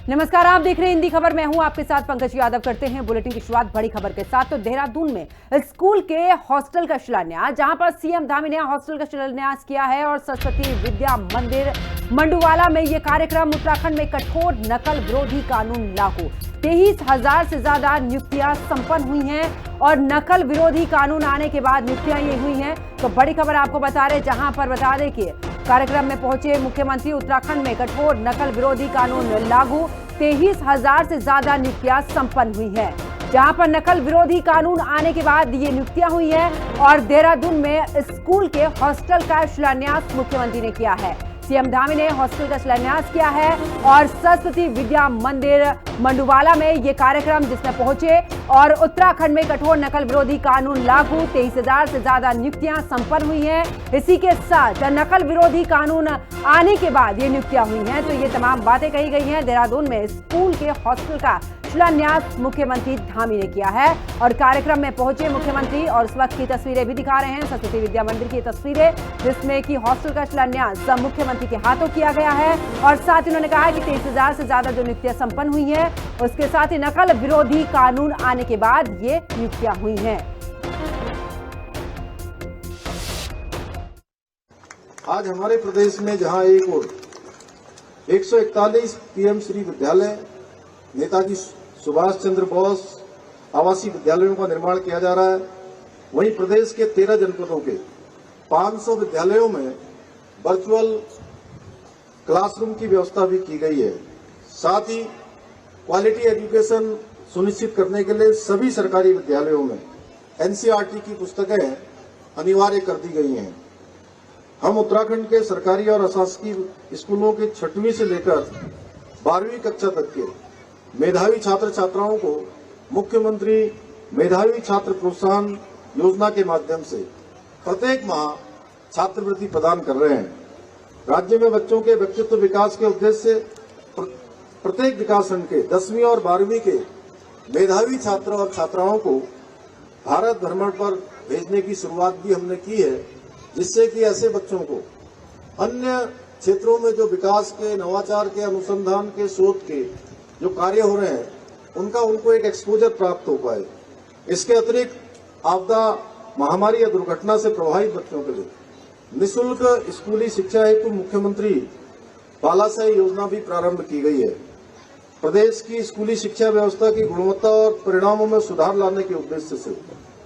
नमस्कार, आप देख रहे हैं हिंदी खबर। मैं हूं आपके साथ पंकज यादव। करते हैं बुलेटिन की शुरुआत बड़ी खबर के साथ। तो देहरादून में स्कूल के हॉस्टल का शिलान्यास, जहां पर सीएम धामी ने हॉस्टल का शिलान्यास किया है, और सरस्वती विद्या मंदिर मंडुवाला में यह कार्यक्रम। उत्तराखंड में कठोर नकल विरोधी कानून लागू, 23,000 से ज्यादा नियुक्तियां संपन्न हुई हैं, और नकल विरोधी कानून आने के बाद नियुक्तियां ये हुई हैं। तो बड़ी खबर आपको बता रहे, जहां पर बता दें कि कार्यक्रम में पहुंचे मुख्यमंत्री। उत्तराखंड में कठोर नकल विरोधी कानून लागू, 23,000 से ज्यादा नियुक्तियां संपन्न हुई हैं, जहां पर नकल विरोधी कानून आने के बाद ये नियुक्तियां हुई हैं। और देहरादून में स्कूल के हॉस्टल का शिलान्यास मुख्यमंत्री ने किया है। सीएम धामी ने हॉस्टल का शिलान्यास किया है, और सरस्वती विद्या मंदिर मंडुवाला में ये कार्यक्रम जिसमें पहुंचे। और उत्तराखंड में कठोर नकल विरोधी कानून लागू, 23,000 से ज्यादा नियुक्तियां संपन्न हुई हैं। इसी के साथ नकल विरोधी कानून आने के बाद ये नियुक्तियां हुई हैं। तो ये तमाम बातें कही गई हैं। देहरादून में स्कूल के हॉस्टल का शिलान्यास मुख्यमंत्री धामी ने किया है, और कार्यक्रम में पहुंचे मुख्यमंत्री। और इस वक्त की तस्वीरें भी दिखा रहे हैं, सरस्वती विद्या मंदिर की तस्वीरें, जिसमें कि हॉस्टल का शिलान्यास मुख्यमंत्री के हाथों किया गया है। और साथ ही उन्होंने कहा कि 23,000 से ज्यादा जो नियुक्तियां संपन्न हुई हैं, उसके साथ ही नकल विरोधी कानून आने के बाद ये नियुक्तियां हुई हैं। आज हमारे प्रदेश में जहां एक और 141 पीएम श्री विद्यालय, नेताजी सुभाष चंद्र बोस आवासीय विद्यालयों का निर्माण किया जा रहा है, वहीं प्रदेश के 13 जनपदों के 500 विद्यालयों में वर्चुअल क्लासरूम की व्यवस्था भी की गई है। साथ ही क्वालिटी एजुकेशन सुनिश्चित करने के लिए सभी सरकारी विद्यालयों में एनसीईआरटी की पुस्तकें अनिवार्य कर दी गई हैं। हम उत्तराखंड के सरकारी और अशासकीय स्कूलों के 6वीं से लेकर 12वीं कक्षा तक के मेधावी छात्र छात्राओं को मुख्यमंत्री मेधावी छात्र प्रोत्साहन योजना के माध्यम से प्रत्येक माह छात्रवृत्ति प्रदान कर रहे हैं। राज्य में बच्चों के व्यक्तित्व विकास के उद्देश्य से प्रत्येक विकासखंड के 10वीं और 12वीं के मेधावी छात्र और छात्राओं को भारत भ्रमण पर भेजने की शुरुआत भी हमने की है, जिससे कि ऐसे बच्चों को अन्य क्षेत्रों में जो विकास के, नवाचार के, अनुसंधान के, शोध के जो कार्य हो रहे हैं, उनको एक एक्सपोजर प्राप्त हो पाए। इसके अतिरिक्त आपदा, महामारी या दुर्घटना से प्रभावित बच्चों के लिए निःशुल्क स्कूली शिक्षा हेतु मुख्यमंत्री बालासाही योजना भी प्रारंभ की गई है। प्रदेश की स्कूली शिक्षा व्यवस्था की गुणवत्ता और परिणामों में सुधार लाने के उद्देश्य से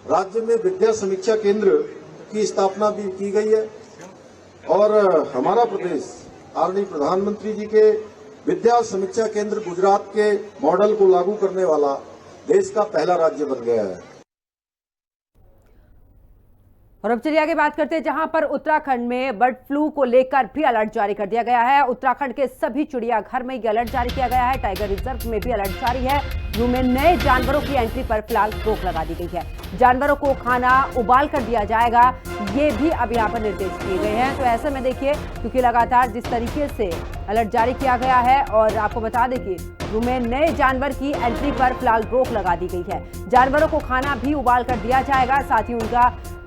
राज्य में विद्या समीक्षा केंद्र की स्थापना भी की गई है, और हमारा प्रदेश आदरणीय प्रधानमंत्री जी के विद्या समीक्षा केंद्र गुजरात के मॉडल को लागू करने वाला देश का पहला राज्य बन गया है। और अब चलिए आगे बात करते हैं, जहां पर उत्तराखंड में बर्ड फ्लू को लेकर भी अलर्ट जारी कर दिया गया है। उत्तराखंड के सभी चिड़ियाघर में यह अलर्ट जारी किया गया है। टाइगर रिजर्व में भी अलर्ट जारी है। जू में नए जानवरों की एंट्री पर फिलहाल रोक लगा दी गई है। जानवरों को खाना उबाल कर दिया जाएगा, ये भी अब यहाँ पर निर्देश दिए गए हैं। तो ऐसे में देखिए, क्योंकि लगातार जिस तरीके से अलर्ट जारी किया गया है, और आपको बता दें कि जू में नए जानवर की एंट्री पर फिलहाल रोक लगा दी गई है। जानवरों को खाना भी उबाल कर दिया जाएगा, साथ ही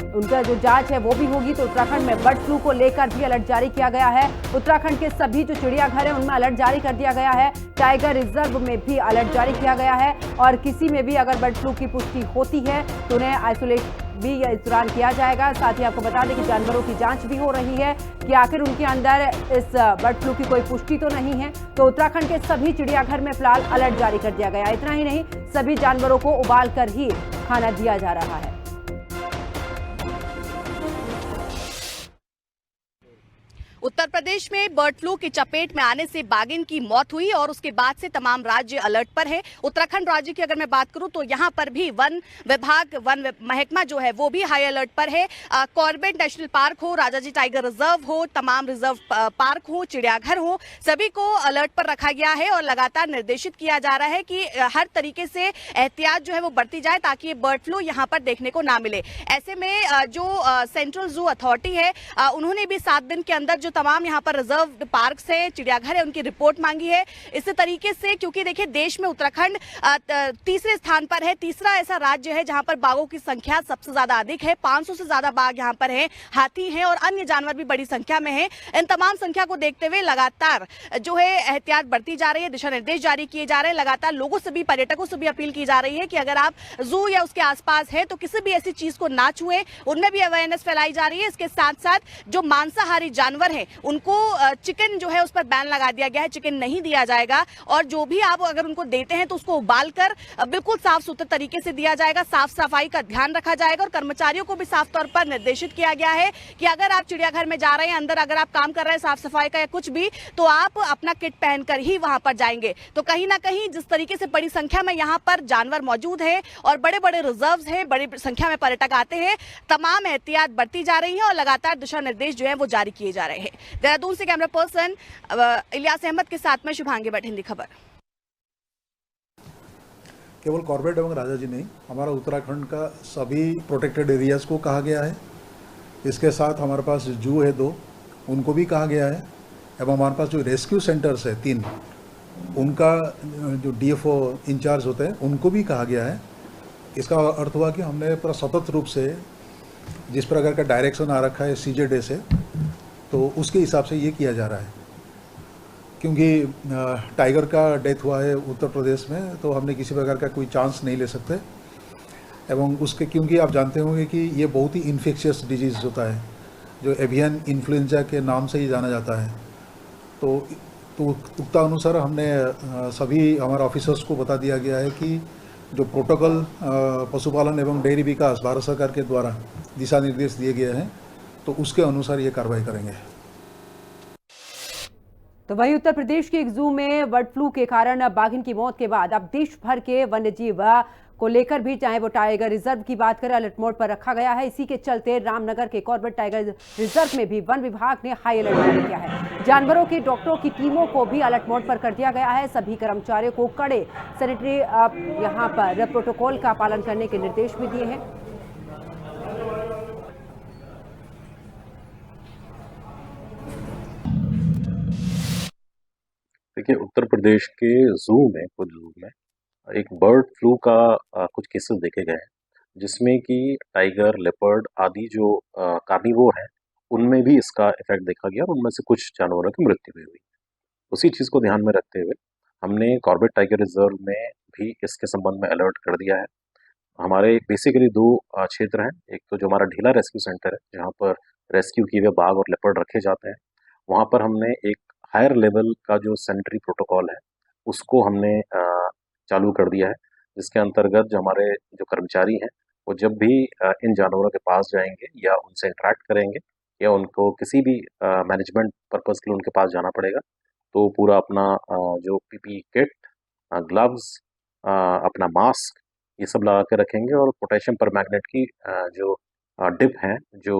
उनका जो जांच है वो भी होगी। तो उत्तराखंड में बर्ड फ्लू को लेकर भी अलर्ट जारी किया गया है। उत्तराखंड के सभी जो चिड़ियाघर हैं उनमें अलर्ट जारी कर दिया गया है। टाइगर रिजर्व में भी अलर्ट जारी किया गया है, और किसी में भी अगर बर्ड फ्लू की पुष्टि होती है तो उन्हें आइसोलेट भी इस दौरान किया जाएगा। साथ ही आपको बता दें कि जानवरों की जांच भी हो रही है कि आखिर उनके अंदर इस बर्ड फ्लू की कोई पुष्टि तो नहीं है। तो उत्तराखंड के सभी चिड़ियाघर में फिलहाल अलर्ट जारी कर दिया गया। इतना ही नहीं, सभी जानवरों को उबाल कर ही खाना दिया जा रहा है। उत्तर प्रदेश में बर्ड फ्लू की चपेट में आने से बाघिन की मौत हुई, और उसके बाद से तमाम राज्य अलर्ट पर है। उत्तराखंड राज्य की अगर मैं बात करूं तो यहां पर भी वन विभाग, वन महकमा जो है वो भी हाई अलर्ट पर है। कॉर्बेट नेशनल पार्क हो, राजाजी टाइगर रिजर्व हो, तमाम रिजर्व पार्क हो, चिड़ियाघर हो, सभी को अलर्ट पर रखा गया है, और लगातार निर्देशित किया जा रहा है कि हर तरीके से एहतियात जो है वो बरती जाए, ताकि ये बर्ड फ्लू यहाँ पर देखने को ना मिले। ऐसे में जो सेंट्रल जू अथॉरिटी है, उन्होंने भी 7 दिन के अंदर जो तमाम यहाँ पर रिजर्व पार्क्स हैं, चिड़ियाघर है, उनकी रिपोर्ट मांगी है। इसी तरीके से क्योंकि देखिए देश में उत्तराखंड तीसरे स्थान पर है, तीसरा ऐसा राज्य है जहां पर बाघों की संख्या सबसे ज्यादा अधिक है। 500 से ज्यादा बाघ यहां पर हैं, हाथी हैं और अन्य जानवर भी बड़ी संख्या में हैं। इन तमाम संख्या को देखते हुए लगातार जो है एहतियात बरती जा रही है, दिशा निर्देश जारी किए जा रहे हैं। लगातार लोगों से भी, पर्यटकों से भी अपील की जा रही है कि अगर आप जू या उसके आसपास है तो किसी भी ऐसी चीज को ना छुएं, उनमें भी अवेयरनेस फैलाई जा रही है। इसके साथ साथ जो मांसाहारी जानवर हैं उनको चिकन जो है उस पर बैन लगा दिया गया है, चिकन नहीं दिया जाएगा और जो भी आप अगर उनको देते हैं तो उसको उबाल कर बिल्कुल साफ सुथरे तरीके से दिया जाएगा, साफ सफाई का ध्यान रखा जाएगा और कर्मचारियों को भी साफ तौर पर निर्देशित किया गया है कि अगर आप चिड़ियाघर में जा रहे हैं, अंदर अगर आप काम कर रहे हैं साफ सफाई का या कुछ भी, तो आप अपना किट पहनकर ही वहां पर जाएंगे। तो कहीं ना कहीं जिस तरीके से बड़ी संख्या में यहाँ पर जानवर मौजूद है और बड़े बड़े रिजर्व्स हैं, बड़ी संख्या में पर्यटक आते हैं, तमाम एहतियात बरती जा रही है और लगातार दिशा निर्देश जो है वो जारी किए जा रहे हैं। देहरादून से कैमरा पर्सन इलियास अहमद के साथ में शुभांगी भट्ट, हिंदी खबर। केवल कॉर्बेट एवं राजा जी नहीं, हमारा उत्तराखंड का सभी प्रोटेक्टेड एरियाज़ को कहा गया है। इसके साथ हमारे पास जू है 2, उनको भी कहा गया है एवं हमारे पास जो रेस्क्यू सेंटर्स है 3, उनका जो डीएफओ इंचार्ज होते हैं उनको भी कहा गया है। इसका अर्थ हुआ कि हमने पूरा सतत रूप से जिस प्रकार का डायरेक्शन आ रखा है CJD से, तो उसके हिसाब से ये किया जा रहा है। क्योंकि टाइगर का डेथ हुआ है उत्तर प्रदेश में, तो हमने किसी प्रकार का कोई चांस नहीं ले सकते एवं उसके, क्योंकि आप जानते होंगे कि ये बहुत ही इन्फेक्शियस डिजीज़ होता है जो एवियन इन्फ्लुएंजा के नाम से ही जाना जाता है। तो उक्ता अनुसार हमने सभी हमारे ऑफिसर्स को बता दिया गया है कि जो प्रोटोकॉल पशुपालन एवं डेयरी विकास भारत सरकार के द्वारा दिशा निर्देश दिए गए हैं, तो उसके अनुसार ये कार्रवाई करेंगे। तो वहीं उत्तर प्रदेश के एक जू में बर्ड फ्लू के कारण बाघिन की मौत के बाद अब देश भर के वन्य जीव को लेकर भी, चाहे वो टाइगर रिजर्व की बात करें, अलर्ट मोड पर रखा गया है। इसी के चलते रामनगर के कॉर्बेट टाइगर रिजर्व में भी वन विभाग ने हाई अलर्ट जारी किया है। जानवरों के डॉक्टरों की टीमों को भी अलर्ट मोड पर कर दिया गया है। सभी कर्मचारियों को कड़े सैनिटरी यहाँ पर प्रोटोकॉल का पालन करने के निर्देश भी दिए हैं। देखिए, उत्तर प्रदेश के कुछ जू में एक बर्ड फ्लू का कुछ केसेस देखे गए हैं, जिसमें कि टाइगर, लेपर्ड आदि जो कार्निवोर हैं, उनमें भी इसका इफेक्ट देखा गया और उनमें से कुछ जानवरों की मृत्यु भी हुई। उसी चीज़ को ध्यान में रखते हुए हमने कॉर्बेट टाइगर रिजर्व में भी इसके संबंध में अलर्ट कर दिया है। हमारे बेसिकली 2 क्षेत्र हैं। एक तो जो हमारा ढीला रेस्क्यू सेंटर है, जहाँ पर रेस्क्यू किए हुए बाघ और लेपर्ड रखे जाते हैं, वहाँ पर हमने एक हायर लेवल का जो सैनिटरी प्रोटोकॉल है उसको हमने चालू कर दिया है, जिसके अंतर्गत जो हमारे जो कर्मचारी हैं वो जब भी इन जानवरों के पास जाएंगे या उनसे इंटरेक्ट करेंगे या उनको किसी भी मैनेजमेंट पर्पज़ के लिए उनके पास जाना पड़ेगा, तो पूरा अपना जो PPE किट, ग्लव्स, अपना मास्क, ये सब लगा के रखेंगे और पोटेशियम परमैंगनेट की जो डिप है, जो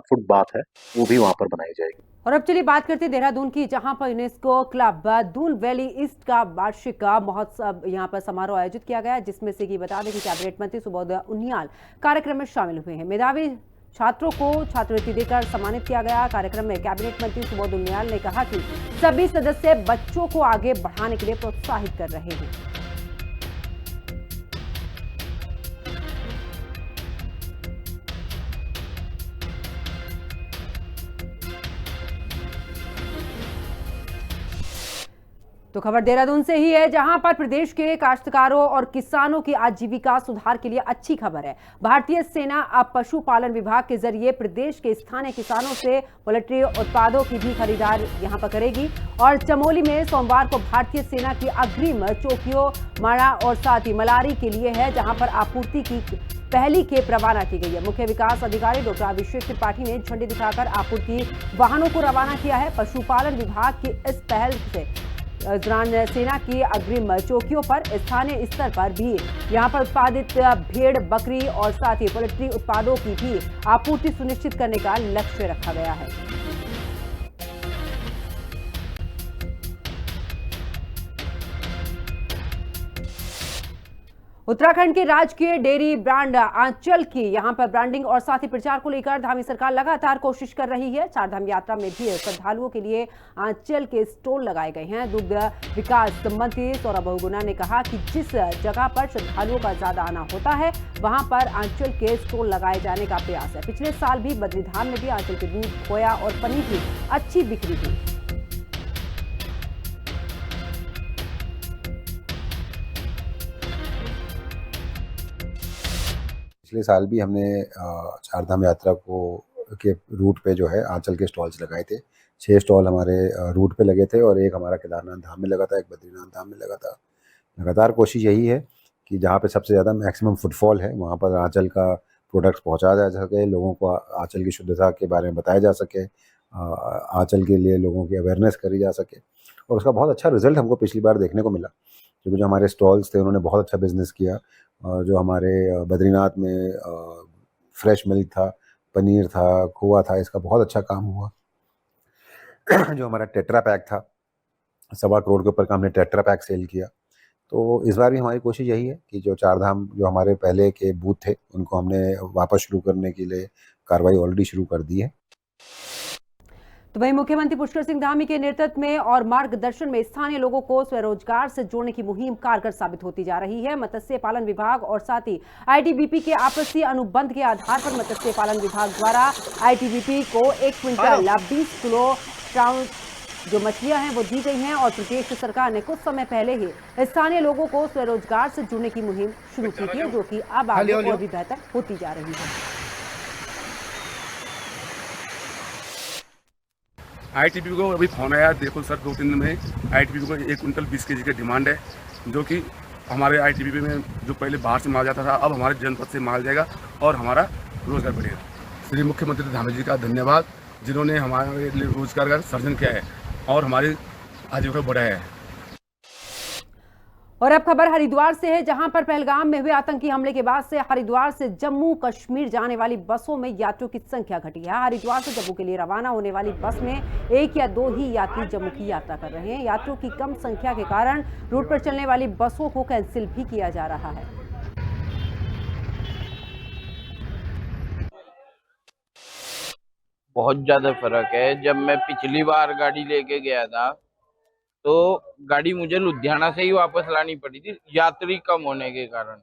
फुट बाथ है, वो भी वहाँ पर बनाई जाएगी। और अब चलिए बात करते हैं देहरादून की, जहां पर UNESCO club Doon valley east का वार्षिक महोत्सव यहां पर समारोह आयोजित किया गया, जिसमें से कि बता दें कि कैबिनेट मंत्री सुबोध उनियाल कार्यक्रम में शामिल हुए हैं। मेधावी छात्रों को छात्रवृत्ति देकर सम्मानित किया गया। कार्यक्रम में कैबिनेट मंत्री सुबोध उनियाल ने कहा कि सभी सदस्य बच्चों को आगे बढ़ाने के लिए प्रोत्साहित कर रहे हैं। तो खबर देहरादून से ही है, जहां पर प्रदेश के काश्तकारों और किसानों की आजीविका सुधार के लिए अच्छी खबर है। भारतीय सेना अब पशुपालन विभाग के जरिए प्रदेश के स्थानीय किसानों से पोल्ट्री उत्पादों की भी खरीदार यहां पर करेगी। और चमोली में सोमवार को भारतीय सेना की अग्रिम चौकियों माड़ा और साथ ही मलारी के लिए है, जहां पर आपूर्ति की पहली खेप रवाना की गई है। मुख्य विकास अधिकारी डॉक्टर अभिषेक त्रिपाठी ने झंडी दिखाकर आपूर्ति वाहनों को रवाना किया है। पशुपालन विभाग की इस पहल से दौरान सेना की अग्रिम चौकियों पर स्थानीय स्तर पर भी यहां पर उत्पादित भेड़, बकरी और साथ ही पोल्ट्री उत्पादों की भी आपूर्ति सुनिश्चित करने का लक्ष्य रखा गया है। उत्तराखंड के राजकीय डेयरी ब्रांड आंचल की यहां पर ब्रांडिंग और साथ ही प्रचार को लेकर धामी सरकार लगातार कोशिश कर रही है। चारधाम यात्रा में भी श्रद्धालुओं के लिए आंचल के स्टॉल लगाए गए हैं। दुग्ध विकास मंत्री सौरभ बहुगुणा ने कहा कि जिस जगह पर श्रद्धालुओं का ज्यादा आना होता है वहां पर आंचल के स्टॉल लगाए जाने का प्रयास है। पिछले साल भी बद्रीधाम में भी आंचल के दूध, खोया और पनीर की अच्छी बिक्री हुई। पिछले साल भी हमने चारधाम यात्रा को के रूट पे जो है आंचल के स्टॉल्स लगाए थे। 6 स्टॉल हमारे रूट पे लगे थे और एक हमारा केदारनाथ धाम में लगा था, एक बद्रीनाथ धाम में लगा था। लगातार कोशिश यही है कि जहाँ पे सबसे ज़्यादा मैक्सिमम फुटफॉल है वहाँ पर आंचल का प्रोडक्ट्स पहुँचाया जा सके, लोगों को आंचल की शुद्धता के बारे में बताया जा सके, आंचल के लिए लोगों की अवेयरनेस करी जा सके। और उसका बहुत अच्छा रिजल्ट हमको पिछली बार देखने को मिला, क्योंकि जो हमारे स्टॉल्स थे उन्होंने बहुत अच्छा बिजनेस किया। जो हमारे बद्रीनाथ में फ्रेश मिल्क था, पनीर था, खोआ था, इसका बहुत अच्छा काम हुआ। जो हमारा टेट्रा पैक था, 1.25 करोड़ के ऊपर का हमने टेट्रा पैक सेल किया। तो इस बार भी हमारी कोशिश यही है कि जो चारधाम जो हमारे पहले के बूथ थे उनको हमने वापस शुरू करने के लिए कार्रवाई ऑलरेडी शुरू कर दी है। तो वहीं मुख्यमंत्री पुष्कर सिंह धामी के नेतृत्व में और मार्गदर्शन में स्थानीय लोगों को स्वरोजगार से जोड़ने की मुहिम कारगर साबित होती जा रही है। मत्स्य पालन विभाग और साथ ही आईटीबीपी के आपसी अनुबंध के आधार पर मत्स्य पालन विभाग द्वारा आईटीबीपी को 1 क्विंटल 20 किलो ट्राउट जो मछलियां हैं वो दी गई हैं और प्रदेश सरकार ने कुछ समय पहले ही स्थानीय लोगों को स्वरोजगार से जुड़ने की मुहिम शुरू की थी, जो कि अब आगे और भी बेहतर होती जा रही है। आईटीबीपी को अभी फोन आया, देखो सर 2-3 दिन में आईटीबीपी को 1 क्विंटल 20 केजी की डिमांड है, जो कि हमारे आईटीबीपी में जो पहले बाहर से माल जाता था अब हमारे जनपद से माल जाएगा और हमारा रोजगार बढ़ेगा। श्री मुख्यमंत्री धामी जी का धन्यवाद, जिन्होंने हमारे लिए रोजगार का सर्जन किया है और हमारी आजीविका बढ़ाया है। और अब खबर हरिद्वार से है, जहां पर पहलगाम में हुए आतंकी हमले के बाद से हरिद्वार से जम्मू कश्मीर जाने वाली बसों में यात्रियों की संख्या घटी है। हरिद्वार से जम्मू के लिए रवाना होने वाली बस में 1 या 2 ही यात्री जम्मू की यात्रा कर रहे हैं। यात्रियों की कम संख्या के कारण रूट पर चलने वाली बसों को कैंसिल भी किया जा रहा है। बहुत ज्यादा फर्क है। जब मैं पिछली बार गाड़ी लेके गया था तो गाड़ी मुझे लुधियाना से ही वापस लानी पड़ी थी, यात्री कम होने के कारण।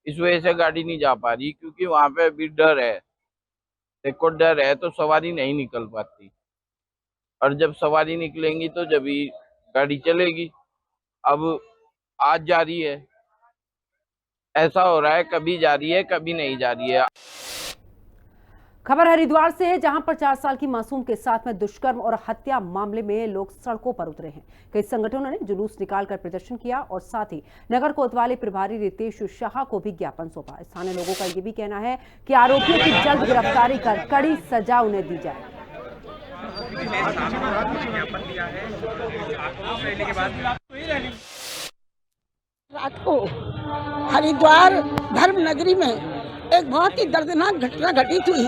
इस वजह से गाड़ी नहीं जा पा रही, क्योंकि वहां पे अभी डर है, देखो डर है तो सवारी नहीं निकल पाती, और जब सवारी निकलेंगी तो जब ही गाड़ी चलेगी। अब आज जा रही है, ऐसा हो रहा है कभी जा रही है कभी नहीं जा रही है। खबर हरिद्वार से है, जहां पर 4 साल की मासूम के साथ में दुष्कर्म और हत्या मामले में लोग सड़कों पर उतरे हैं। कई संगठनों ने जुलूस निकालकर प्रदर्शन किया और साथ ही नगर कोतवाली प्रभारी रितेश शाह को भी ज्ञापन सौंपा। स्थानीय लोगों का यह भी कहना है कि आरोपियों की जल्द गिरफ्तारी कर कड़ी सजा उन्हें दी जाए। रात को हरिद्वार धर्म नगरी में एक बहुत ही दर्दनाक घटना घटित हुई।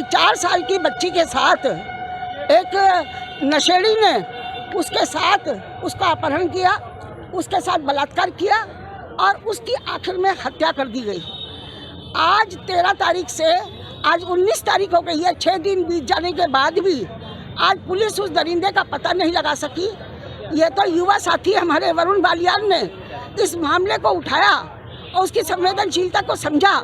4 साल की बच्ची के साथ एक नशेड़ी ने उसके साथ उसका अपहरण किया, उसके साथ बलात्कार किया और उसकी आखिर में हत्या कर दी गई। आज 13 तारीख से आज 19 तारीख हो गई है। 6 दिन बीत जाने के बाद भी आज पुलिस उस दरिंदे का पता नहीं लगा सकी। ये तो युवा साथी हमारे वरुण बालियान ने इस मामले को उठाया और उसकी संवेदनशीलता को समझा,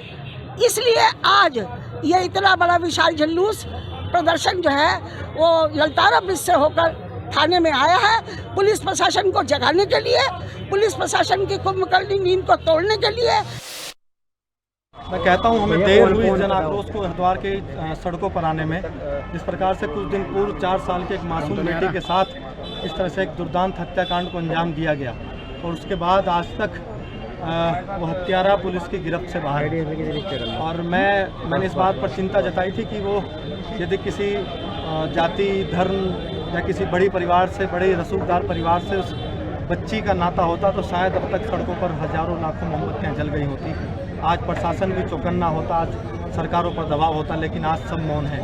इसलिए आज ये इतना बड़ा विशाल जुलूस प्रदर्शन जो है वो ललतारा ब्रिज से होकर थाने में आया है, पुलिस प्रशासन को जगाने के लिए, पुलिस प्रशासन की कुंभकर्णी नींद को तोड़ने के लिए। मैं कहता हूँ हमें देर हुई जन आक्रोश को हरिद्वार के सड़कों पर आने में। जिस प्रकार से कुछ दिन पूर्व 4 साल के एक मासूम बेटी के साथ इस तरह से एक दुर्दांत हत्याकांड को अंजाम दिया गया और उसके बाद आज तक वो हत्यारा पुलिस की गिरफ्त से बाहर है। और मैंने इस बात पर चिंता जताई थी कि वो यदि किसी जाति, धर्म या किसी बड़ी परिवार से, बड़े रसूखदार परिवार से उस बच्ची का नाता होता तो शायद अब तक सड़कों पर हजारों लाखों मोमबत्तियाँ जल गई होती। आज प्रशासन भी चौकन्ना होता, आज सरकारों पर दबाव होता, लेकिन आज सब मौन है।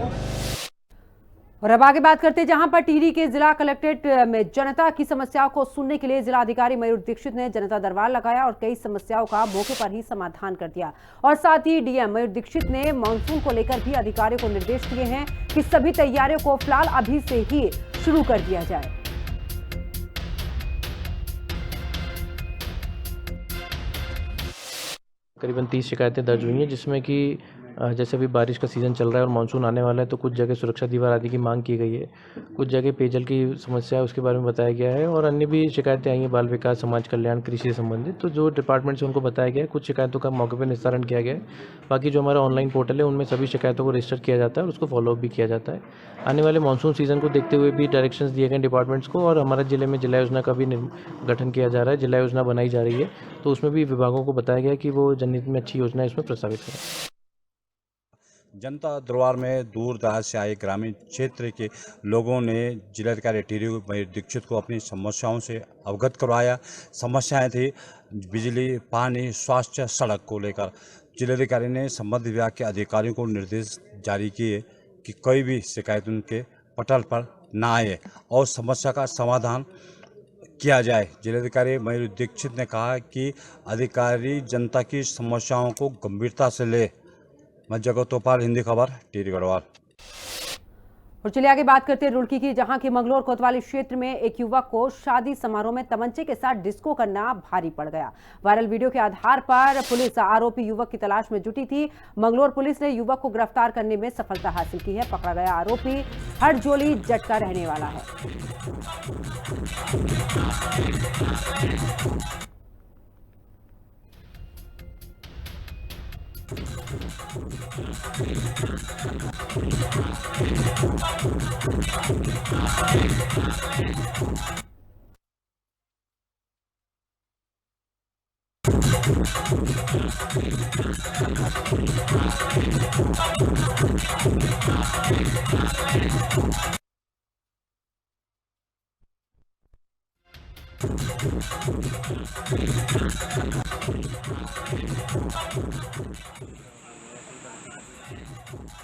और अब आगे बात करते हैं जहां पर टिहरी के जिला कलेक्ट्रेट में जनता की समस्याओं को सुनने के लिए जिला अधिकारी मयूर दीक्षित ने जनता दरबार लगाया और कई समस्याओं का मौके पर ही समाधान कर दिया। और साथ ही डीएम मयूर दीक्षित ने मानसून को लेकर भी अधिकारियों को निर्देश दिए हैं कि सभी तैयारियों को फिलहाल अभी से ही शुरू कर दिया जाए। करीबन 30 शिकायतें दर्ज हुई हैं, जिसमें कि जैसे अभी बारिश का सीज़न चल रहा है और मानसून आने वाला है, तो कुछ जगह सुरक्षा दीवार आदि की मांग की गई है, कुछ जगह पेयजल की समस्या है उसके बारे में बताया गया है, और अन्य भी शिकायतें आई हैं बाल विकास, समाज कल्याण, कृषि से संबंधित। तो जो डिपार्टमेंट से उनको बताया गया है, कुछ शिकायतों का मौके पर निस्तारण किया गया है। बाकी जो हमारा ऑनलाइन पोर्टल है उनमें सभी शिकायतों को रजिस्टर किया जाता है और उसको फॉलोअप भी किया जाता है। आने वाले मानसून सीज़न को देखते हुए भी डायरेक्शंस दिए गए डिपार्टमेंट्स को, और हमारे जिले में जिला योजना का भी गठन किया जा रहा है, जिला योजना बनाई जा रही है, तो उसमें भी विभागों को बताया गया कि वो जनहित में अच्छी योजना इसमें प्रस्तावित करें। जनता दरबार में दूर दराज से आए ग्रामीण क्षेत्र के लोगों ने जिलाधिकारी टिहरी मयूर दीक्षित को अपनी समस्याओं से अवगत करवाया। समस्याएं थी बिजली, पानी, स्वास्थ्य, सड़क को लेकर। जिलाधिकारी ने संबंधित विभाग के अधिकारियों को निर्देश जारी किए कि कोई भी शिकायत उनके पटल पर ना आए और समस्या का समाधान किया जाए। जिलाधिकारी मयूर दीक्षित ने कहा कि अधिकारी जनता की समस्याओं को गंभीरता से ले। मैं जगत तोपाल, हिंदी खबर, टिहरी गढ़वाल। और चलिए आगे बात करते हैं रुड़की की, जहां की मंगलोर कोतवाली क्षेत्र में एक युवक को शादी समारोह में तमंचे के साथ डिस्को करना भारी पड़ गया। वायरल वीडियो के आधार पर पुलिस आरोपी युवक की तलाश में जुटी थी। मंगलोर पुलिस ने युवक को गिरफ्तार करने में सफलता हासिल की है। पकड़ा गया आरोपी हरजोली जट का रहने वाला है।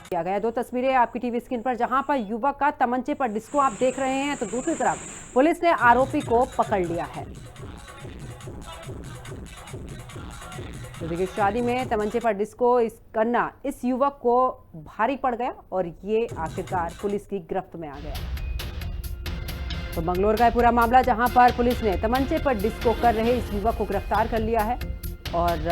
किया गया। दो तस्वीरें आपकी टीवी स्क्रीन पर, जहां पर युवक का तमंचे पर डिस्को आप देख रहे हैं, तो दूसरी तरफ पुलिस ने आरोपी को पकड़ लिया है। तो देखिए, शादी में तमंचे पर डिस्को करना इस युवक को भारी पड़ गया और ये आखिरकार पुलिस की गिरफ्त में आ गया। तो मंगलोर का पूरा मामला, जहां पर पुलिस ने तमंचे पर डिस्को कर रहे इस युवक को गिरफ्तार कर लिया है और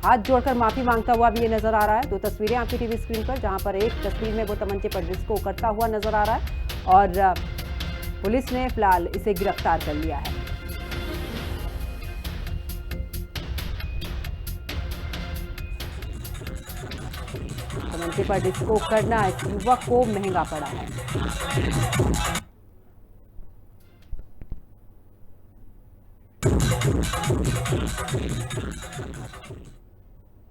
हाथ जोड़कर माफी मांगता हुआ भी ये नजर आ रहा है। दो तस्वीरें आपकी टीवी स्क्रीन पर, जहां पर एक तस्वीर में वो तमंचे पर डिस्को करता हुआ नजर आ रहा है और पुलिस ने फिलहाल इसे गिरफ्तार कर लिया है। तमंचे पर डिस्को करना इस युवक को महंगा पड़ा है।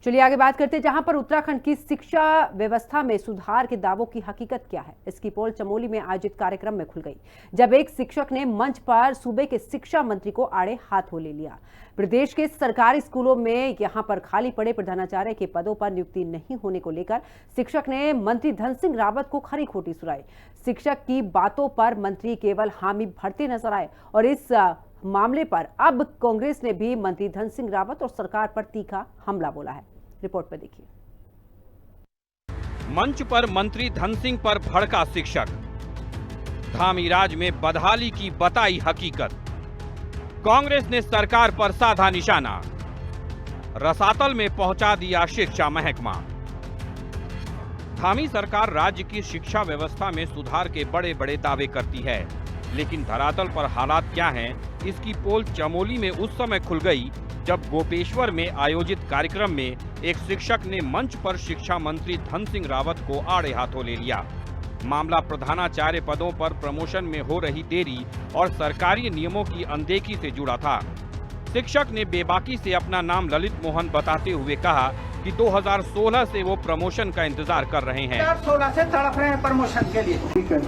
चलिए आगे बात करते हैं, जहां पर उत्तराखंड की शिक्षा व्यवस्था में सुधार के दावों की हकीकत क्या है, इसकी पोल चमोली में आयोजित कार्यक्रम में खुल गई, जब एक शिक्षक ने मंच पर सूबे के शिक्षा मंत्री को आड़े हाथों ले लिया। प्रदेश के सरकारी स्कूलों में यहां पर खाली पड़े प्रधानाचार्य के पदों पर नियुक्ति नहीं होने को लेकर शिक्षक ने मंत्री धन सिंह रावत को खरी खोटी सुनाई। शिक्षक की बातों पर मंत्री केवल हामी भरते नजर आए और इस मामले पर अब कांग्रेस ने भी मंत्री धन सिंह रावत और सरकार पर तीखा हमला बोला है। रिपोर्ट पर देखिए। मंच पर मंत्री धन सिंह पर भड़का शिक्षक, धामी राज में बदहाली की बताई हकीकत, कांग्रेस ने सरकार पर साधा निशाना, रसातल में पहुंचा दिया शिक्षा महकमा। धामी सरकार राज्य की शिक्षा व्यवस्था में सुधार के बड़े बड़े दावे करती है, लेकिन धरातल पर हालात क्या हैं, इसकी पोल चमोली में उस समय खुल गई जब गोपेश्वर में आयोजित कार्यक्रम में एक शिक्षक ने मंच पर शिक्षा मंत्री धन सिंह रावत को आड़े हाथों ले लिया। मामला प्रधानाचार्य पदों पर प्रमोशन में हो रही देरी और सरकारी नियमों की अनदेखी से जुड़ा था। शिक्षक ने बेबाकी से अपना नाम ललित मोहन बताते हुए कहा कि 2016 से वो प्रमोशन का इंतजार कर रहे हैं। 2016 से तड़प रहे हैं प्रमोशन के लिए। ठीक है,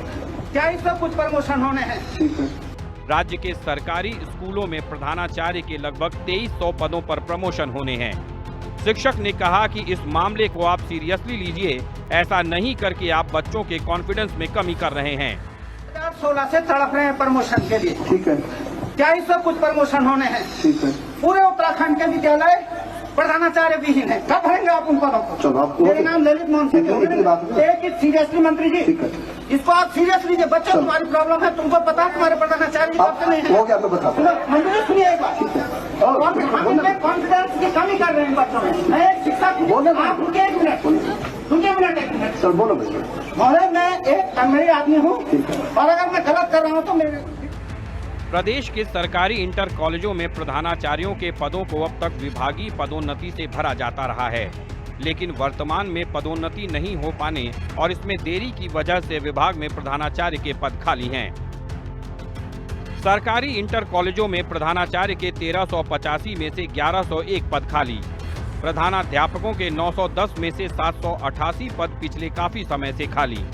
क्या इसमें कुछ प्रमोशन होने हैं? ठीक है। राज्य के सरकारी स्कूलों में प्रधानाचार्य के लगभग 2300 पदों पर प्रमोशन होने हैं। शिक्षक ने कहा कि इस मामले को आप सीरियसली लीजिए, ऐसा नहीं करके आप बच्चों के कॉन्फिडेंस में कमी कर रहे हैं। 2016 से तड़प रहे हैं प्रमोशन के लिए, ठीक है। क्या इससे कुछ प्रमोशन होने हैं? ठीक है। पूरे उत्तराखंड के विद्यालय प्रधानाचार्य विहीन है, कब भरेंगे आप उन पदों को? मेरा नाम ललित मोहन सिंह है। सीरियसली मंत्री जी, इसको आप सीरियस लीजिए। बच्चों तुम्हारी प्रॉब्लम है, तुमको पता है तुम्हारे प्रधानाचार्य जी नहीं है। मंत्री सुनिए एक बात, कॉन्फिडेंस की कमी कर रहे हैं बच्चों में। मैं एक शिक्षक आप रुके एक मिनट सर, बोलो महोदय, मैं एक अमेरी आदमी हूँ और अगर मैं गलत कर रहा हूँ तो मेरे। प्रदेश के सरकारी इंटर कॉलेजों में प्रधानाचार्यों के पदों को अब तक विभागीय पदोन्नति से भरा जाता रहा है, लेकिन वर्तमान में पदोन्नति नहीं हो पाने और इसमें देरी की वजह से विभाग में प्रधानाचार्य के पद खाली हैं। सरकारी इंटर कॉलेजों में प्रधानाचार्य के 1385 में से 1101 पद खाली, प्रधानाध्यापकों के 910 में से 788 पद पिछले काफी समय से खाली।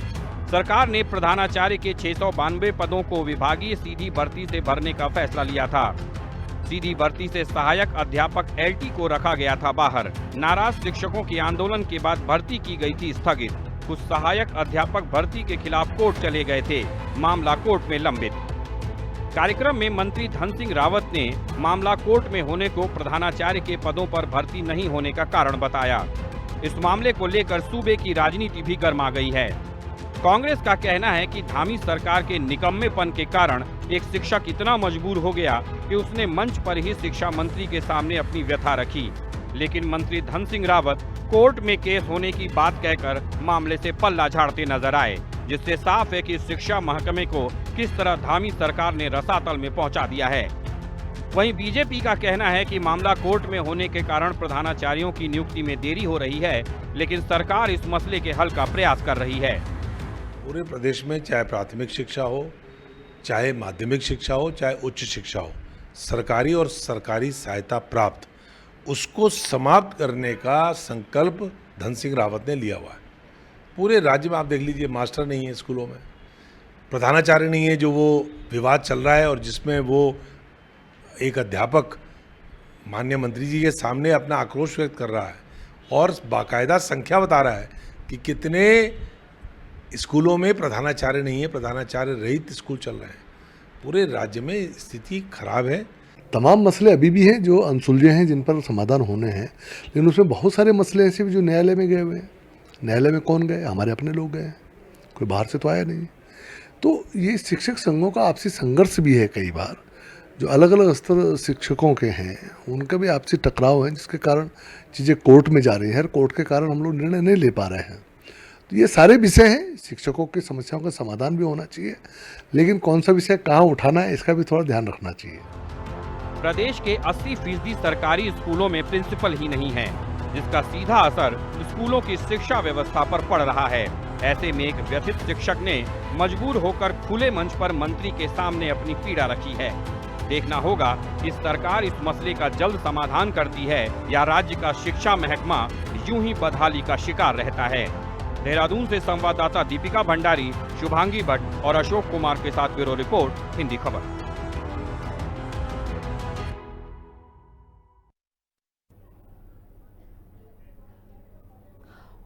सरकार ने प्रधानाचार्य के 692 पदों को विभागीय सीधी भर्ती से भरने का फैसला लिया था। सीधी भर्ती से सहायक अध्यापक LT को रखा गया था बाहर। नाराज शिक्षकों के आंदोलन के बाद भर्ती की गई थी स्थगित। कुछ सहायक अध्यापक भर्ती के खिलाफ कोर्ट चले गए थे, मामला कोर्ट में लंबित। कार्यक्रम में मंत्री धन सिंह रावत ने मामला कोर्ट में होने को प्रधानाचार्य के पदों पर भर्ती नहीं होने का कारण बताया। इस मामले को लेकर सूबे की राजनीति भी गर्मा गई है। कांग्रेस का कहना है कि धामी सरकार के निकम्मेपन के कारण एक शिक्षक इतना मजबूर हो गया कि उसने मंच पर ही शिक्षा मंत्री के सामने अपनी व्यथा रखी, लेकिन मंत्री धन सिंह रावत कोर्ट में केस होने की बात कहकर मामले से पल्ला झाड़ते नजर आए, जिससे साफ है कि शिक्षा महकमे को किस तरह धामी सरकार ने रसातल में पहुंचा दिया है। वहीं बीजेपी का कहना है कि मामला कोर्ट में होने के कारण प्रधानाचार्यों की नियुक्ति में देरी हो रही है, लेकिन सरकार इस मसले के हल का प्रयास कर रही है। पूरे प्रदेश में चाहे प्राथमिक शिक्षा हो, चाहे माध्यमिक शिक्षा हो, चाहे उच्च शिक्षा हो, सरकारी और सरकारी सहायता प्राप्त उसको समाप्त करने का संकल्प धन सिंह रावत ने लिया हुआ है। पूरे राज्य में आप देख लीजिए, मास्टर नहीं है स्कूलों में, प्रधानाचार्य नहीं है, जो वो विवाद चल रहा है और जिसमें वो एक अध्यापक माननीय मंत्री जी के सामने अपना आक्रोश व्यक्त कर रहा है और बाकायदा संख्या बता रहा है कि कितने स्कूलों में प्रधानाचार्य नहीं है, प्रधानाचार्य रहित स्कूल चल रहे हैं। पूरे राज्य में स्थिति खराब है। तमाम मसले अभी भी हैं जो अनसुलझे हैं, जिन पर समाधान होने हैं, लेकिन उसमें बहुत सारे मसले ऐसे भी जो न्यायालय में गए हुए हैं। न्यायालय में कौन गए? हमारे अपने लोग गए, कोई बाहर से तो आया नहीं। तो ये शिक्षक संघों का आपसी संघर्ष भी है। कई बार जो अलग अलग स्तर शिक्षकों के हैं उनका भी आपसी टकराव है, जिसके कारण चीज़ें कोर्ट में जा रही है। कोर्ट के कारण हम लोग निर्णय नहीं ले पा रहे हैं। तो ये सारे विषय हैं, शिक्षकों की समस्याओं का समाधान भी होना चाहिए, लेकिन कौन सा विषय कहाँ उठाना है इसका भी थोड़ा ध्यान रखना चाहिए। प्रदेश के 80% सरकारी स्कूलों में प्रिंसिपल ही नहीं है, जिसका सीधा असर स्कूलों की शिक्षा व्यवस्था पर पड़ रहा है। ऐसे में एक व्यथित शिक्षक ने मजबूर होकर खुले मंच पर मंत्री के सामने अपनी पीड़ा रखी है। देखना होगा कि सरकार इस मसले का जल्द समाधान करती है या राज्य का शिक्षा महकमा यूं ही बदहाली का शिकार रहता है। देहरादून से संवाददाता दीपिका भंडारी, शुभांगी भट्ट और अशोक कुमार के साथ ब्यूरो रिपोर्ट, हिंदी खबर।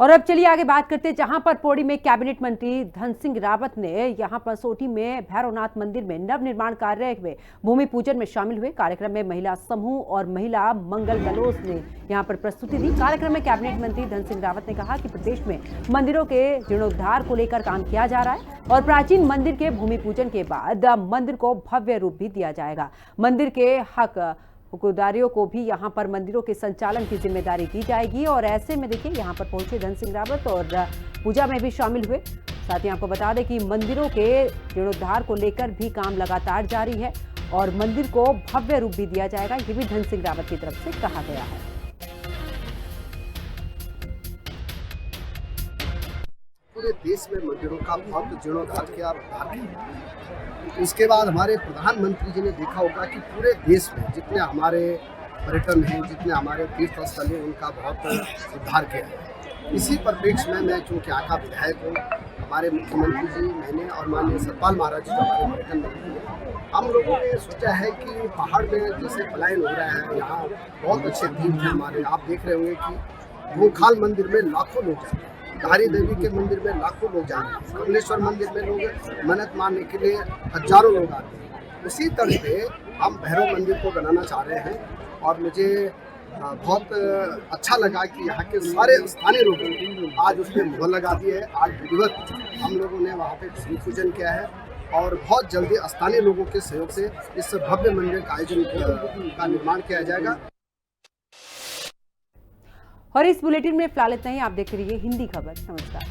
और अब चलिए आगे बात करते हैं, जहां पर पौड़ी में कैबिनेट मंत्री धन सिंह रावत ने यहां पर सोटी में भैरवनाथ मंदिर में नव निर्माण कार्य में भूमि पूजन में शामिल हुए। कार्यक्रम में महिला समूह और महिला मंगल दलों ने यहां पर प्रस्तुति दी। कार्यक्रम में कैबिनेट मंत्री धन सिंह रावत ने कहा कि प्रदेश में मंदिरों के जीर्णोद्धार को लेकर काम किया जा रहा है और प्राचीन मंदिर के भूमि पूजन के बाद मंदिर को भव्य रूप भी दिया जाएगा। मंदिर के हक हुक्मदारियों को भी यहां पर मंदिरों के संचालन की जिम्मेदारी दी जाएगी। और ऐसे में देखिए यहां पर पहुंचे धन सिंह रावत और पूजा में भी शामिल हुए। साथ ही आपको बता दें कि मंदिरों के जीर्णोद्धार को लेकर भी काम लगातार जारी है और मंदिर को भव्य रूप भी दिया जाएगा, ये भी धन सिंह रावत की तरफ से कहा गया है। पूरे देश में मंदिरों का भव्य जीर्णोद्धार किया। उसके बाद हमारे प्रधानमंत्री जी ने देखा होगा कि पूरे देश में जितने हमारे पर्यटन हैं, जितने हमारे तीर्थ स्थल हैं, उनका बहुत उद्धार किया है। इसी परिप्रेक्ष्य में मैं चूँकि आका विधायक हूँ, हमारे मुख्यमंत्री जी, मैंने और माननीय सतपाल महाराज जी जो हमारे पर्यटन मंत्री हैं, हम लोगों ने सोचा है कि पहाड़ में जैसे पलायन हो रहा है, यहाँ बहुत अच्छे तीर्थ हैं हमारे। आप देख रहे होंगे कि गोखाल मंदिर में लाखों लोग जाते हैं। धारी देवी के मंदिर में लाखों लोग जा रहे हैं, कमलेश्वर मंदिर में लोग मन्नत मानने के लिए हजारों लोग आते हैं। उसी तरह से हम भैरव मंदिर को बनाना चाह रहे हैं और मुझे बहुत अच्छा लगा कि यहाँ के सारे स्थानीय लोगों ने आज उसमें मुहर लगा दी है। आज विधिवत हम लोगों ने वहाँ पे भूमि पूजन किया है और बहुत जल्दी स्थानीय लोगों के सहयोग से इस भव्य मंदिर का आयोजन का निर्माण किया जाएगा। और इस बुलेटिन में फिलहाल इतना ही। आप देख रहिए हिंदी खबर। नमस्कार।